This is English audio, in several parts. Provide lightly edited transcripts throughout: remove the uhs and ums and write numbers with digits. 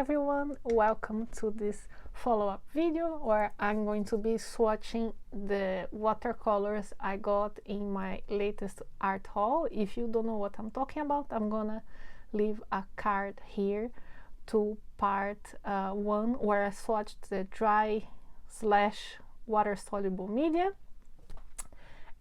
everyone, welcome to this follow-up video where I'm going to be swatching the watercolors I got in my latest art haul. If you don't know what I'm talking about, I'm gonna leave a card here to part 1 where I swatched the dry / water soluble media.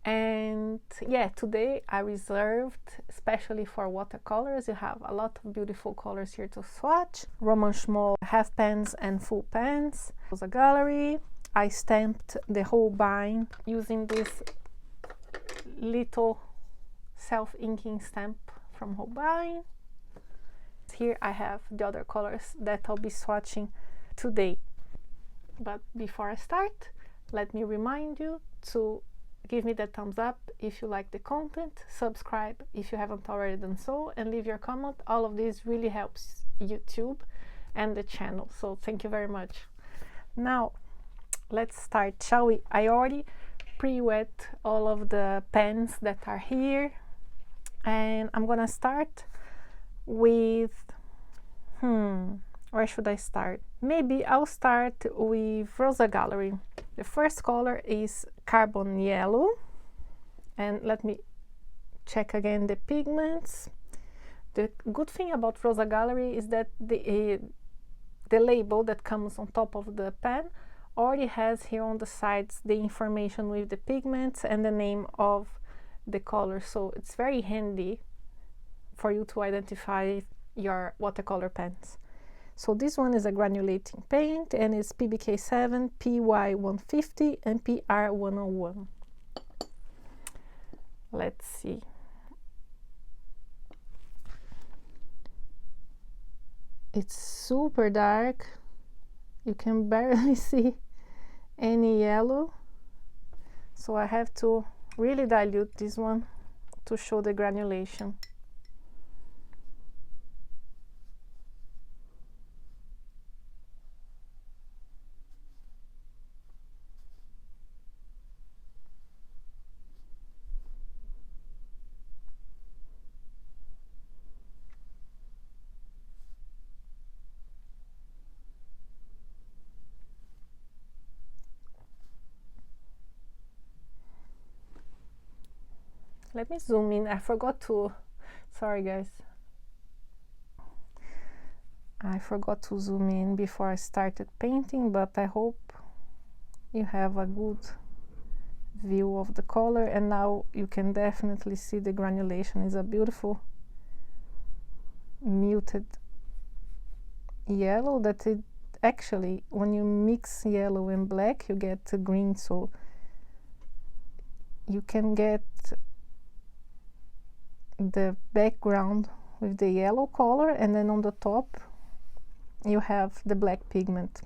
And yeah, today I reserved especially for watercolors. You have a lot of beautiful colors here to swatch. Roman small half pans and full pans. It was a gallery. I stamped the Holbein using this little self-inking stamp from Holbein. Here I have the other colors that I'll be swatching today. But before I start, let me remind you to give me the thumbs up if you like the content, subscribe if you haven't already done so, and leave your comment. All of this really helps YouTube and the channel, so thank you very much. Now let's start, shall we? I already pre-wet all of the pens that are here, and I'm gonna start with where should I start? Maybe I'll start with Rosa Gallery. The first color is carbon yellow, and let me check again the pigments. The good thing about Rosa Gallery is that the label that comes on top of the pen already has here on the sides the information with the pigments and the name of the color, so it's very handy for you to identify your watercolor pens. So this one is a granulating paint and it's PBK7, PY150 and PR101. Let's see. It's super dark. You can barely see any yellow. So I have to really dilute this one to show the granulation. Let me zoom in. I forgot to, sorry guys. I forgot to zoom in before I started painting, but I hope you have a good view of the color, and now you can definitely see the granulation. It's a beautiful muted yellow that it actually, when you mix yellow and black, you get green, so you can get the background with the yellow color, and then on the top you have the black pigment.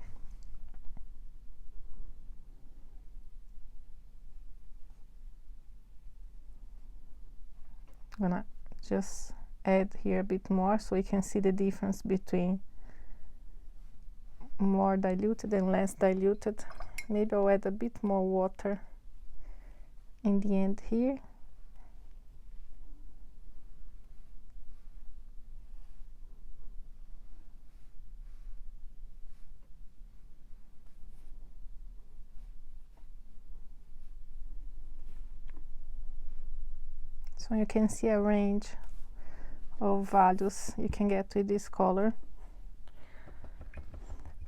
I'm gonna just add here a bit more so you can see the difference between more diluted and less diluted. Maybe I'll add a bit more water in the end here. So you can see a range of values you can get with this color.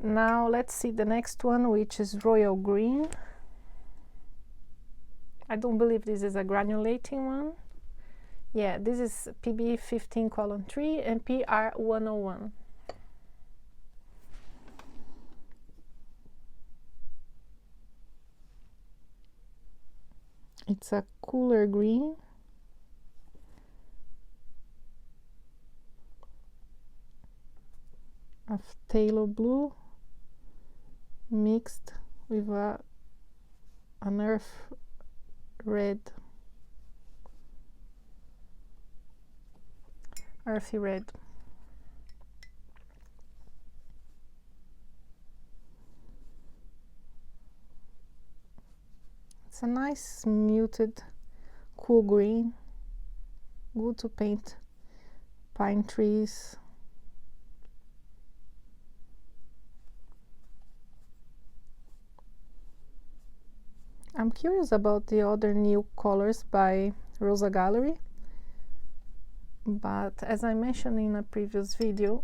Now let's see the next one, which is royal green. I don't believe this is a granulating one. Yeah, this is PB15:3 and PR101. It's a cooler green. Of phthalo blue mixed with an earth red, earthy red. It's a nice muted cool green, good to paint pine trees. I'm curious about the other new colors by Rosa Gallery, but as I mentioned in a previous video,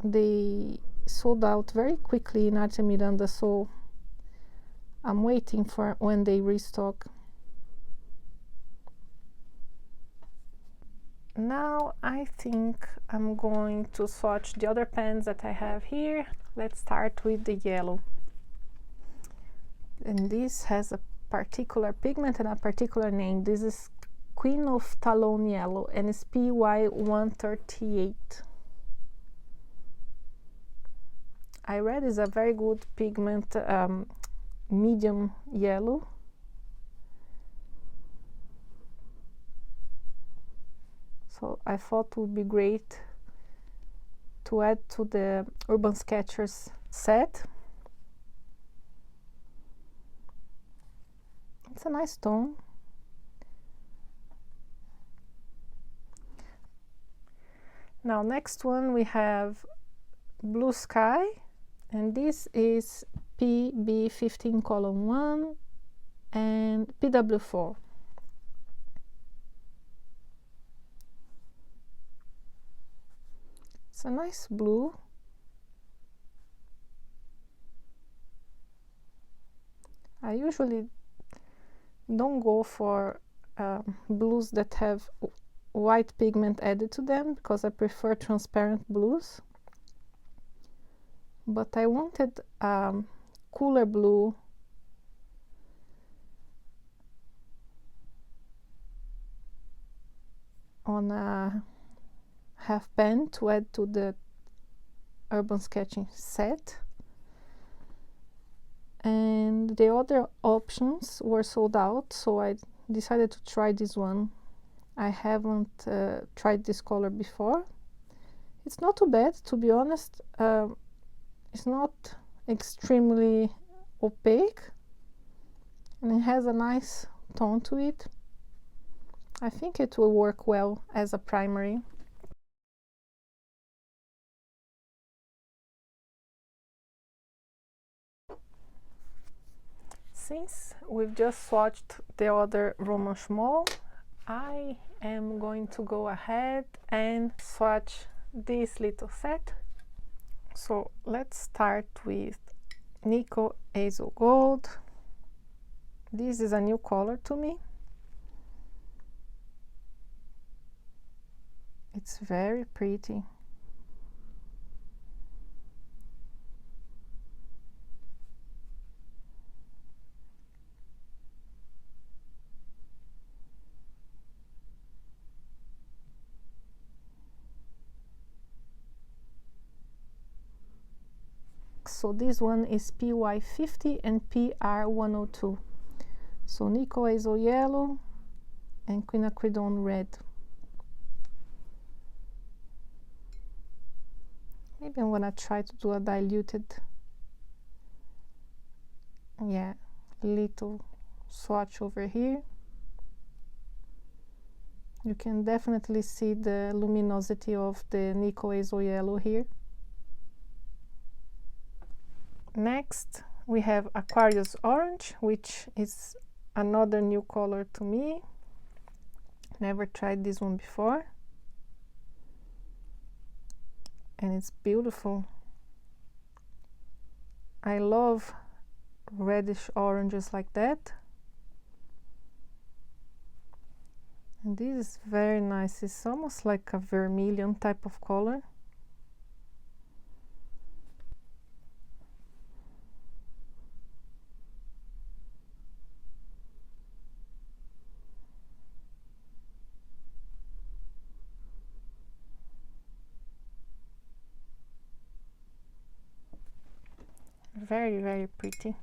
they sold out very quickly in Arte Miranda, so I'm waiting for when they restock. Now I think I'm going to swatch the other pens that I have here. Let's start with the yellow. And this has a particular pigment and a particular name. This is Queen of Talon Yellow and it's PY138. I read it's a very good pigment, medium yellow. So I thought it would be great to add to the Urban Sketchers set. It's a nice tone. Now next one we have Blue Sky, and this is PB15 column 1 and PW4. It's a nice blue. I usually don't go for blues that have white pigment added to them because I prefer transparent blues. But I wanted cooler blue on a half pen to add to the Urban Sketching set, and the other options were sold out, so I decided to try this one. I haven't tried this color before. It's not too bad, to be honest. It's not extremely opaque and it has a nice tone to it. I think it will work well as a primary. Since we've just swatched the other Roman Schmoll, I am going to go ahead and swatch this little set. So let's start with Nico Azo Gold. This is a new color to me. It's very pretty. So this one is PY50 and PR102. So Nico Azo Yellow and Quinacridone Red. Maybe I'm gonna try to do a diluted, little swatch over here. You can definitely see the luminosity of the Nico Azo Yellow here. Next we have Aquarius Orange, which is another new color to me. Never tried this one before. And it's beautiful. I love reddish oranges like that. And this is very nice. It's almost like a vermilion type of color. Very, very pretty.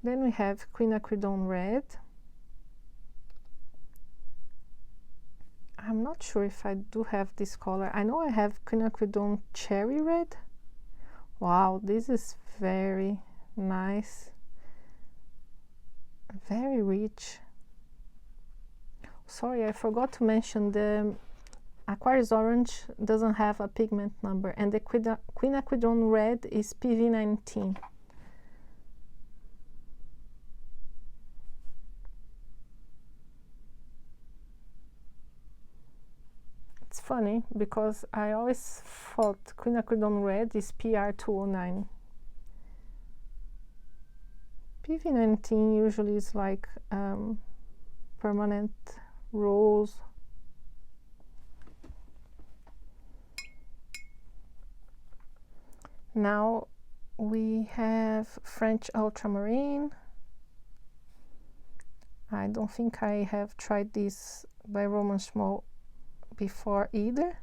Then we have Quinacridone Red. I'm not sure if I do have this color. I know I have Quinacridone Cherry Red. Wow, this is very nice. Very rich. Sorry, I forgot to mention the Aquarius Orange doesn't have a pigment number, and the Quinacridone Red is PV19. funny because I always thought quinacridone red is PR209. PV19 usually is like permanent rose. Now we have French ultramarine. I don't think I have tried this by Roman Schmoll before either.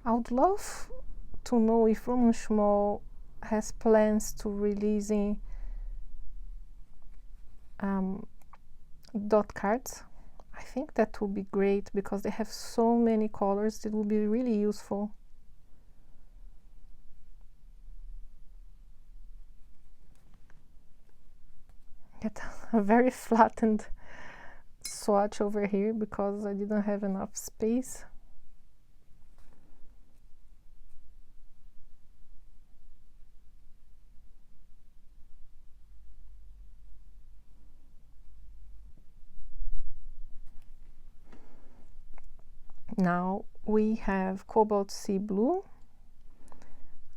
I would love to know if Roman Schmoll has plans to releasing dot cards. I think that would be great because they have so many colors. It would be really useful. Get a very flattened swatch over here because I didn't have enough space. Now we have Cobalt Sea Blue.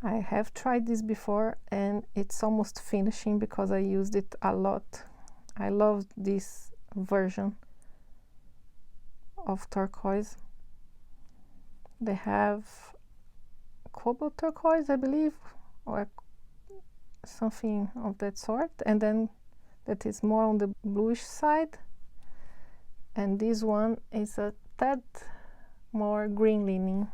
I have tried this before and it's almost finishing because I used it a lot. I love this version of turquoise. They have cobalt turquoise, I believe, or something of that sort, and then that is more on the bluish side, and this one is a tad more green leaning.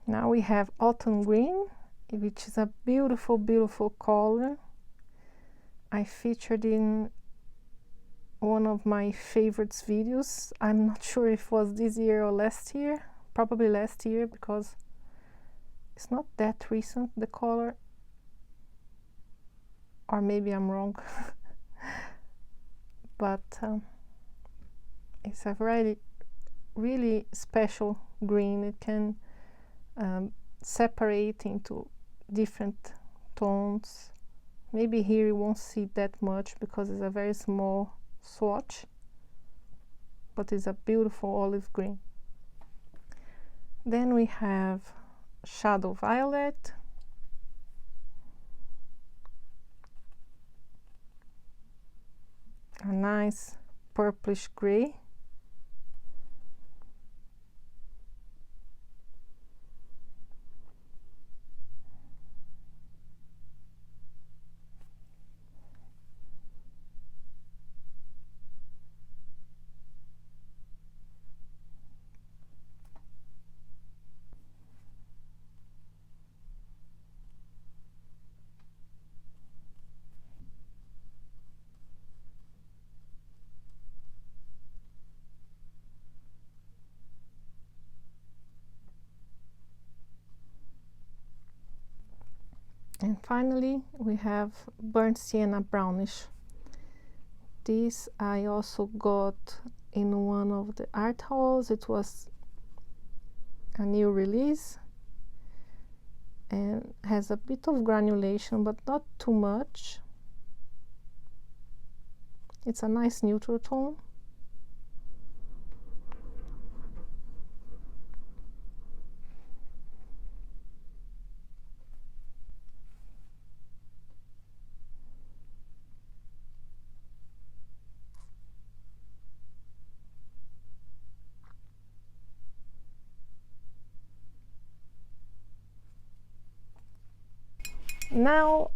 Now we have Autumn Green, which is a beautiful, beautiful color. I featured in one of my favorites videos. I'm not sure if it was this year or last year, probably last year because it's not that recent, the color, or maybe I'm wrong. But it's a really special green. It can separate into different tones. Maybe here you won't see that much because it's a very small swatch, but it's a beautiful olive green. Then we have Shadow Violet, a nice purplish gray. And finally we have Burnt Sienna Brownish. This I also got in one of the art halls. It was a new release and has a bit of granulation but not too much. It's a nice neutral tone. Now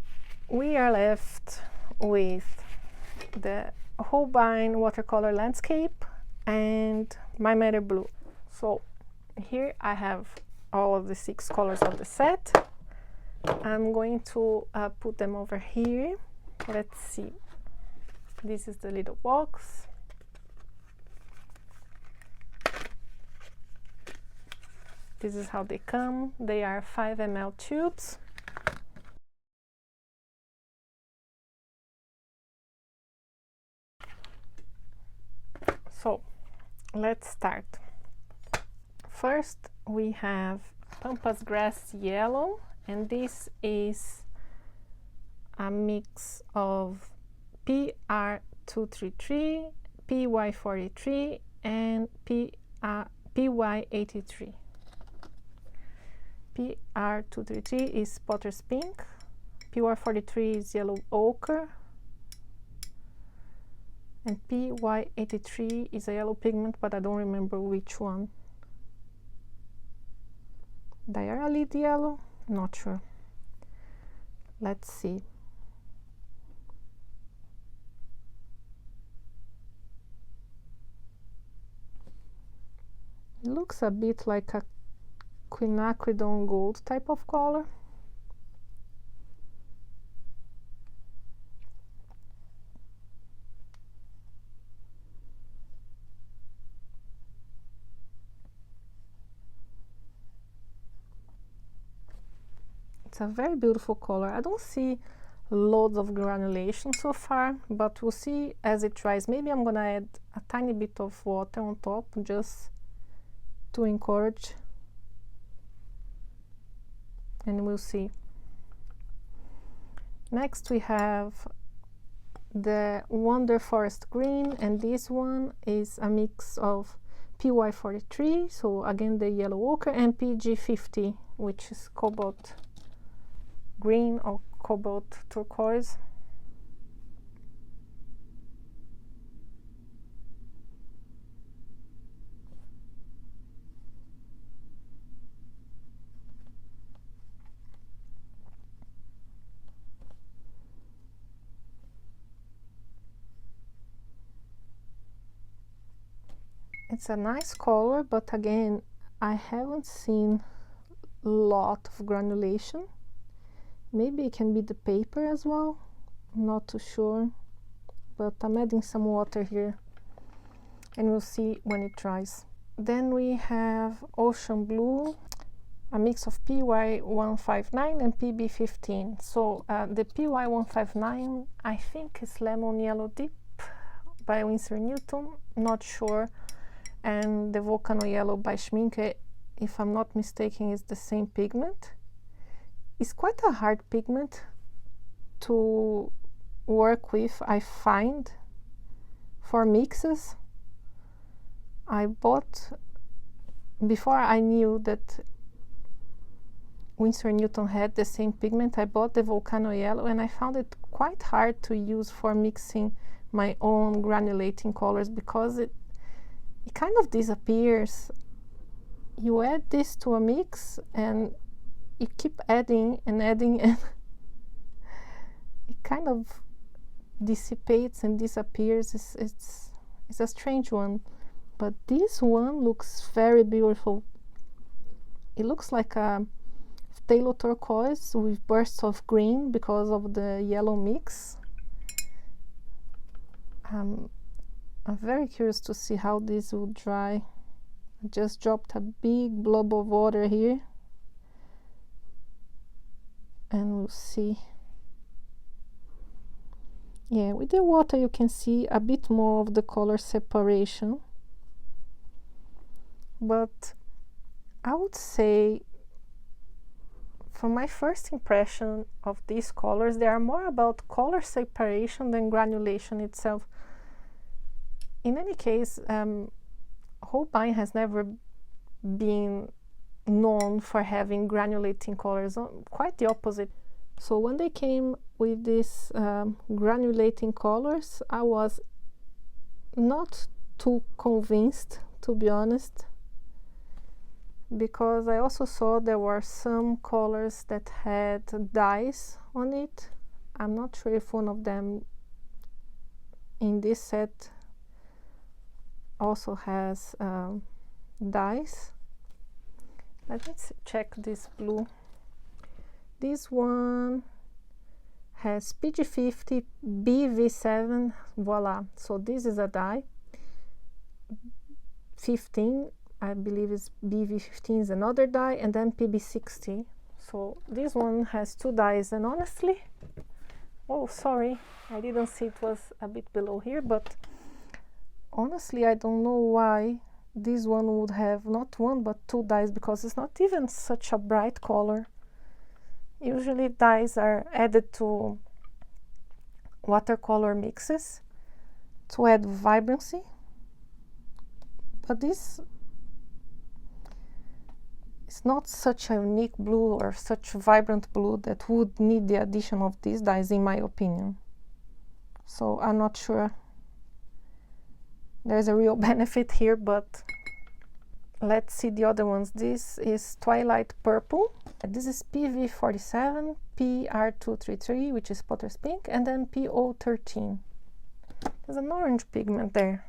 we are left with the Holbein watercolor landscape and My Matter Blue. So here I have all of the 6 colors of the set. I'm going to put them over here. Let's see. This is the little box. This is how they come. They are 5 ml tubes. So let's start. First we have Pampas Grass Yellow, and this is a mix of PR233, PY43 and PY83. PR233 is Potter's Pink, PY43 is Yellow Ochre, and PY83 is a yellow pigment, but I don't remember which one. Diarrhea yellow? Not sure. Let's see. It looks a bit like a quinacridone gold type of color. It's a very beautiful color. I don't see loads of granulation so far, but we'll see as it dries. Maybe I'm gonna add a tiny bit of water on top just to encourage, and we'll see. Next we have the Wonder Forest Green, and this one is a mix of PY43, so again the yellow ochre, and PG50, which is cobalt green or cobalt turquoise. It's a nice color, but again, I haven't seen a lot of granulation. Maybe it can be the paper as well, I'm not too sure, but I'm adding some water here and we'll see when it dries. Then we have Ocean Blue, a mix of PY159 and PB15. So the PY159 I think is Lemon Yellow Deep by Winsor Newton, not sure, and the Volcano Yellow by Schmincke, if I'm not mistaken, is the same pigment. It's quite a hard pigment to work with, I find, for mixes. I bought, before I knew that Winsor Newton had the same pigment, I bought the Volcano Yellow, and I found it quite hard to use for mixing my own granulating colors because it kind of disappears. You add this to a mix and you keep adding and adding, and it kind of dissipates and disappears. It's a strange one, but this one looks very beautiful. It looks like a phthalo turquoise with bursts of green because of the yellow mix. I'm very curious to see how this will dry. I just dropped a big blob of water here, and we'll see. Yeah, with the water you can see a bit more of the color separation, but I would say from my first impression of these colors, they are more about color separation than granulation itself. In any case, Holbein has never been known for having granulating colors, quite the opposite. So when they came with these granulating colors, I was not too convinced, to be honest, because I also saw there were some colors that had dyes on it. I'm not sure if one of them in this set also has dyes. Let's check this blue. This one has PG50, BV7, voila. So this is a dye. 15, I believe is BV15 is another dye, and then PB60. So this one has two dyes, and honestly, oh sorry, I didn't see it was a bit below here, but honestly I don't know why this one would have not one but two dyes, because it's not even such a bright color. Usually dyes are added to watercolor mixes to add vibrancy, but this is not such a unique blue or such vibrant blue that would need the addition of these dyes, in my opinion. So I'm not sure there's a real benefit here, but let's see the other ones. This is Twilight Purple. This is PV47, PR233, which is Potter's Pink, and then PO13. There's an orange pigment there.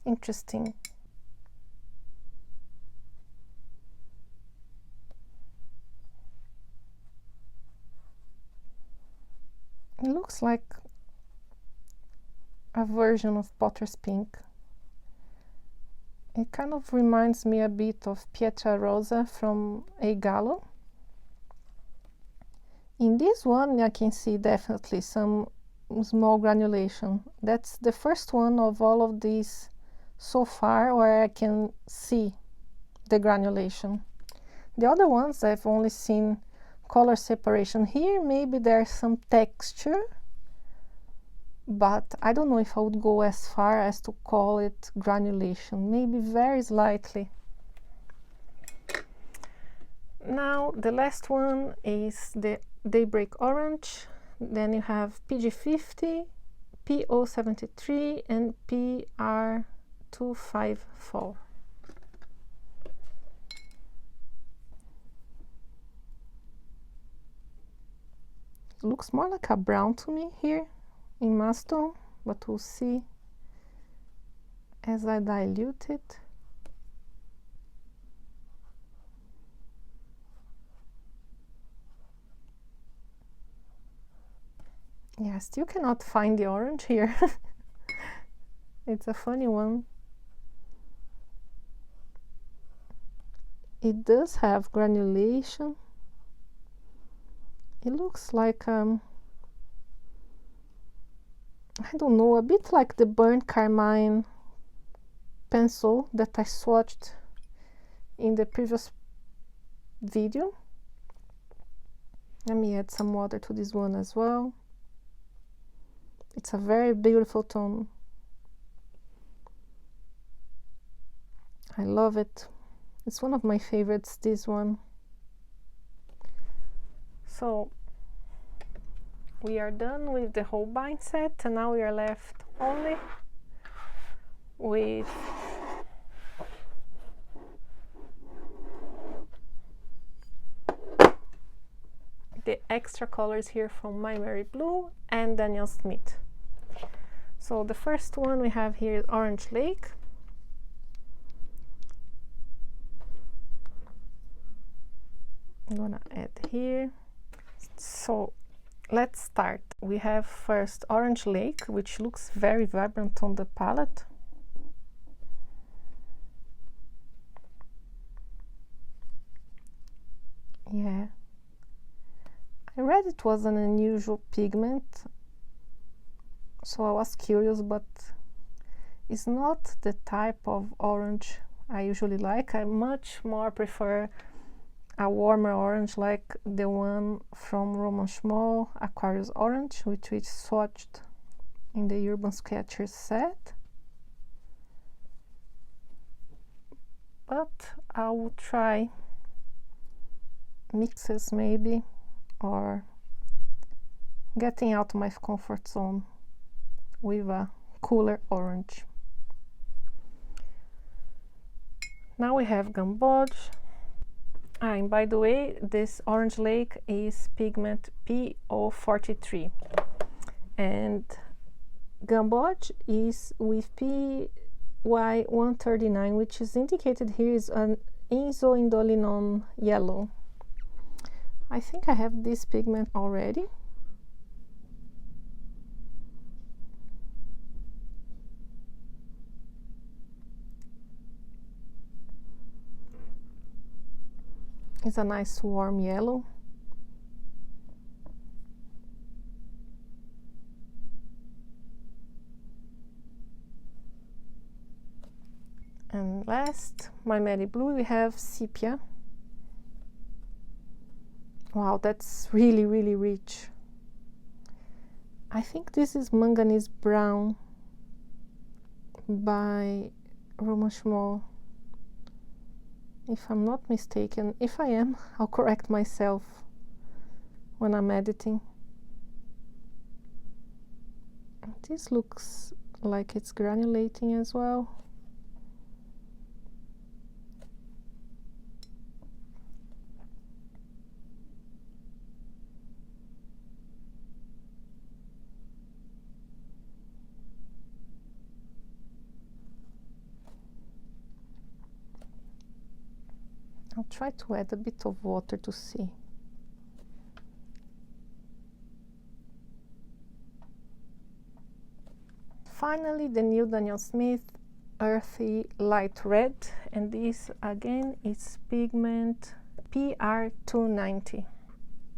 Interesting. It looks like a version of Potter's Pink. It kind of reminds me a bit of Pietra Rosa from A Gallo. In this one I can see definitely some small granulation. That's the first one of all of these so far where I can see the granulation. The other ones I've only seen color separation. Here maybe there's some texture, but I don't know if I would go as far as to call it granulation, maybe very slightly. Now the last one is the Daybreak Orange. Then you have PG50, PO73 and PR254. Looks more like a brown to me here in Mastone, but we'll see as I dilute it. Yeah, I still cannot find the orange here. It's a funny one. It does have granulation. It looks like, I don't know, a bit like the burnt carmine pencil that I swatched in the previous video. Let me add some water to this one as well. It's a very beautiful tone. I love it. It's one of my favorites, this one. So we are done with the Holbein set, and now we are left only with the extra colors here from My Mary Blue and Daniel Smith. So the first one we have here is Orange Lake. I'm gonna add here. So let's start. We have first Orange Lake, which looks very vibrant on the palette. Yeah, I read it was an unusual pigment, so I was curious, but it's not the type of orange I usually like. I much more prefer a warmer orange like the one from Roman Schmoll, Aquarius Orange, which we swatched in the Urban Sketchers set. But I will try mixes maybe, or getting out of my comfort zone with a cooler orange. Now we have Gamboge. And by the way, this Orange Lake is pigment PO43, and Gamboge is with PY139, which is indicated here is an isoindolinone yellow. I think I have this pigment already. It's a nice warm yellow. And last, my Mary Blue, we have Sepia. Wow, that's really, really rich. I think this is Manganese Brown by Roman Schmoll, if I'm not mistaken. If I am, I'll correct myself when I'm editing. This looks like it's granulating as well. I'll try to add a bit of water to see. Finally, the new Daniel Smith Earthy Light Red, and this again is pigment PR290.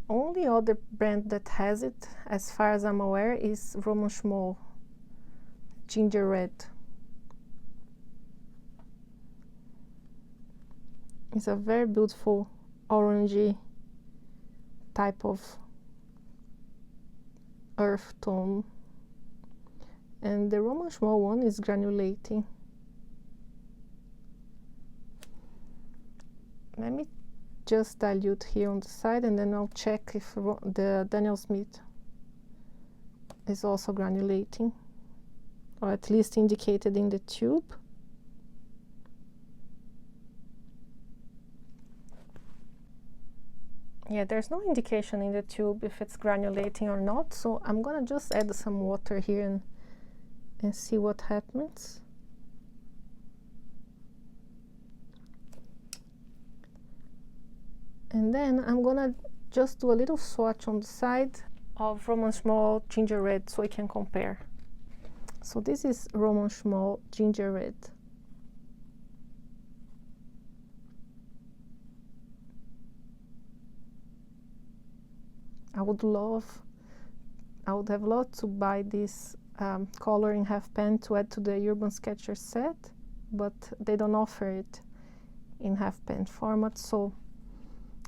Only other brand that has it, as far as I'm aware, is Roman Schmoll Ginger Red. It's a very beautiful orangey type of earth tone. And the Roman Schmoll one is granulating. Let me just dilute here on the side, and then I'll check if the Daniel Smith is also granulating, or at least indicated in the tube. Yeah, there's no indication in the tube if it's granulating or not, so I'm gonna just add some water here and see what happens. And then I'm gonna just do a little swatch on the side of Roman Schmoll Ginger Red so I can compare. So this is Roman Schmoll Ginger Red. I would have loved to buy this color in half pan to add to the Urban Sketchers set, but they don't offer it in half pan format, so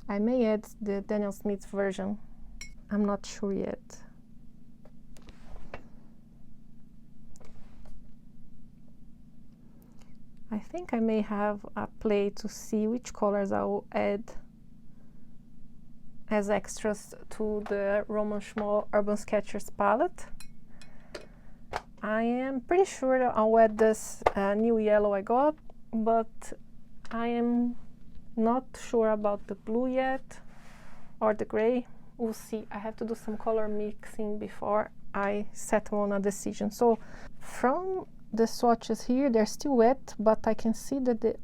I may add the Daniel Smith version. I'm not sure yet. I think I may have a play to see which colors I will add as extras to the Roman Schmoll Urban Sketchers palette. I am pretty sure that I'll add this new yellow I got, but I am not sure about the blue yet, or the gray. We'll see. I have to do some color mixing before I settle on a decision. So from the swatches here, they're still wet, but I can see that the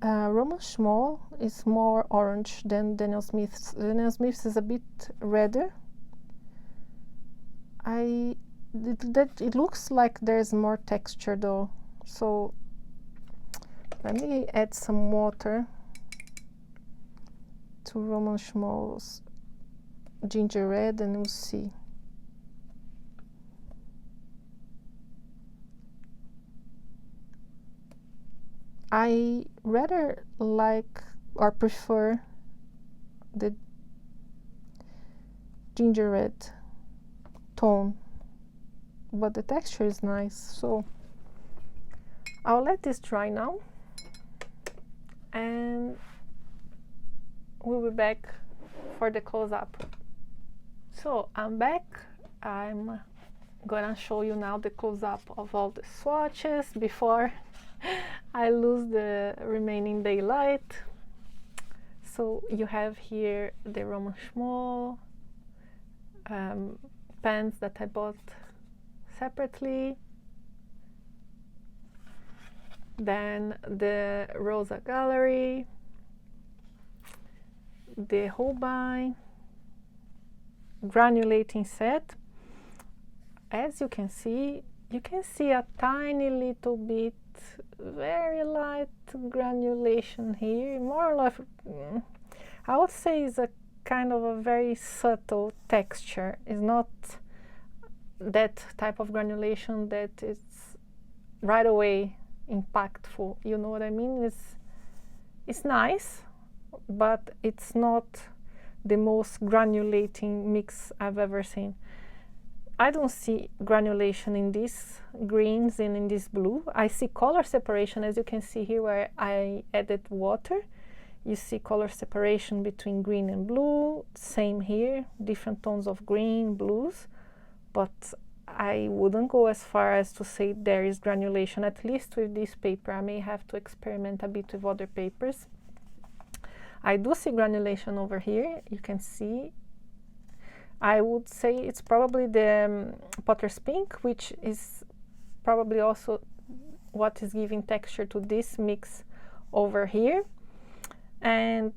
Roman Schmoll is more orange than Daniel Smith's. Daniel Smith's is a bit redder. It looks like there's more texture though, so let me add some water to Roman Schmoll's Ginger Red and we'll see. I rather like or prefer the Ginger Red tone, but the texture is nice, so I'll let this dry now and we'll be back for the close-up. So I'm back. I'm gonna show you now the close-up of all the swatches before I lose the remaining daylight. So you have here the Roman Schmoll pens that I bought separately, then the Rosa Gallery, the Holbein granulating set. As you can see a tiny little bit, very light granulation here, more or less. I would say is a kind of a very subtle texture. It's not that type of granulation that it's right away impactful, you know what I mean? It's nice, but it's not the most granulating mix I've ever seen. I don't see granulation in these greens and in this blue. I see color separation, as you can see here where I added water. You see color separation between green and blue. Same here, different tones of green, blues. But I wouldn't go as far as to say there is granulation, at least with this paper. I may have to experiment a bit with other papers. I do see granulation over here. You can see. I would say it's probably the Potter's Pink, which is probably also what is giving texture to this mix over here. And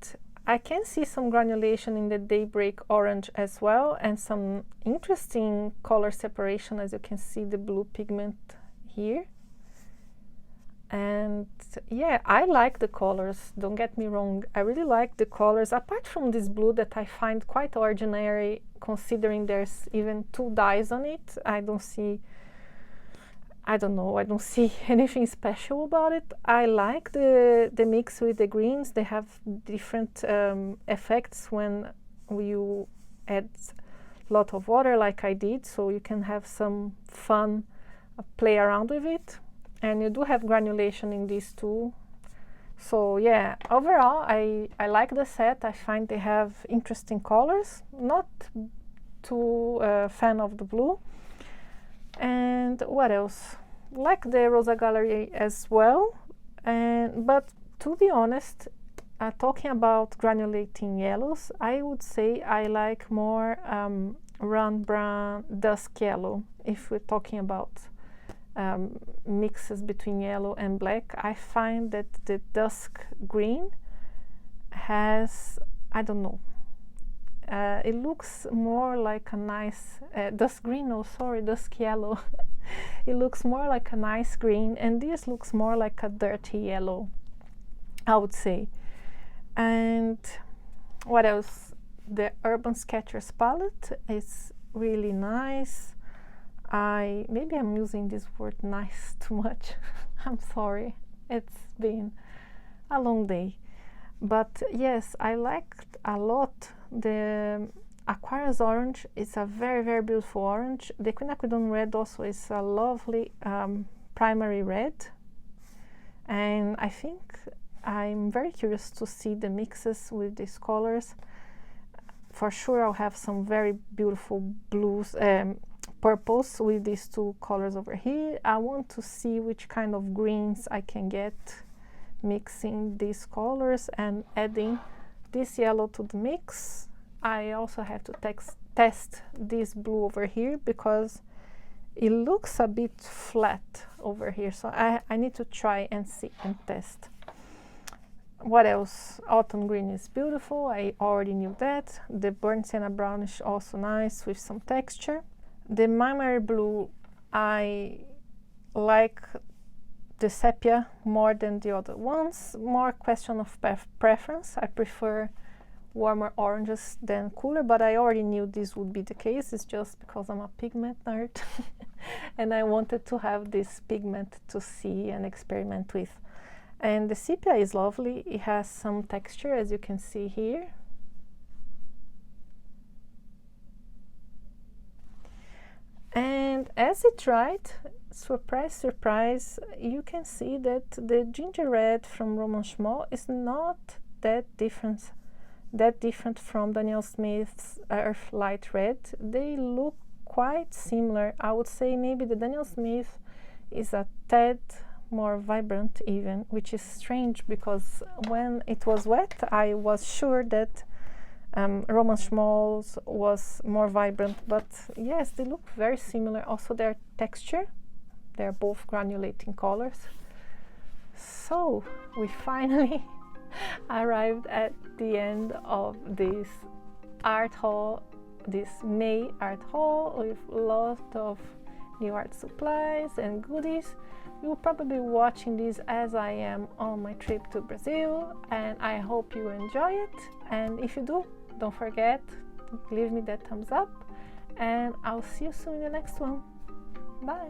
I can see some granulation in the Daybreak Orange as well, and some interesting color separation, as you can see the blue pigment here. And yeah, I like the colors, don't get me wrong. I really like the colors, apart from this blue that I find quite ordinary, considering there's even 2 dyes on it. I don't see anything special about it. I like the mix with the greens. They have different effects when you add a lot of water like I did, so you can have some fun play around with it. And you do have granulation in these too. So yeah, overall I like the set. I find they have interesting colors. Not too fan of the blue. And what else? Like the Rosa Gallery as well. But to be honest, talking about granulating yellows, I would say I like more Rembrandt dusk yellow. If we're talking about mixes between yellow and black, I find that the dusk green has, I don't know, it looks more like a nice dusk green, oh sorry, dusk yellow. It looks more like a nice green, and this looks more like a dirty yellow, I would say. And what else? The Urban Sketchers palette is really nice. Maybe I'm using this word nice too much. I'm sorry, it's been a long day. But yes, I liked a lot the Aquarius Orange. It's a very, very beautiful orange. The Quinacridone Red also is a lovely primary red. And I think I'm very curious to see the mixes with these colors. For sure I'll have some very beautiful blues, purples with these 2 colors over here. I want to see which kind of greens I can get mixing these colors and adding this yellow to the mix. I also have to test this blue over here because it looks a bit flat over here, so I need to try and see and test. What else? Autumn Green is beautiful, I already knew that. The Burnt Sienna Brown is also nice with some texture. The Primary Blue, I like the sepia more than the other ones. More question of preference. I prefer warmer oranges than cooler, but I already knew this would be the case. It's just because I'm a pigment nerd and I wanted to have this pigment to see and experiment with. And the sepia is lovely. It has some texture, as you can see here. And as it dried, surprise, surprise, you can see that the ginger red from Roman Schmall is not that different from Daniel Smith's Earth Light Red. They look quite similar. I would say maybe the Daniel Smith is a tad more vibrant even, which is strange because when it was wet I was sure that Roman Schmall's was more vibrant, but yes, they look very similar. Also their texture, they're both granulating colors. So we finally arrived at the end of this art haul, this May art haul with a lot of new art supplies and goodies. You will probably be watching this as I am on my trip to Brazil, and I hope you enjoy it. And if you do, don't forget to leave me that thumbs up, and I'll see you soon in the next one. Bye!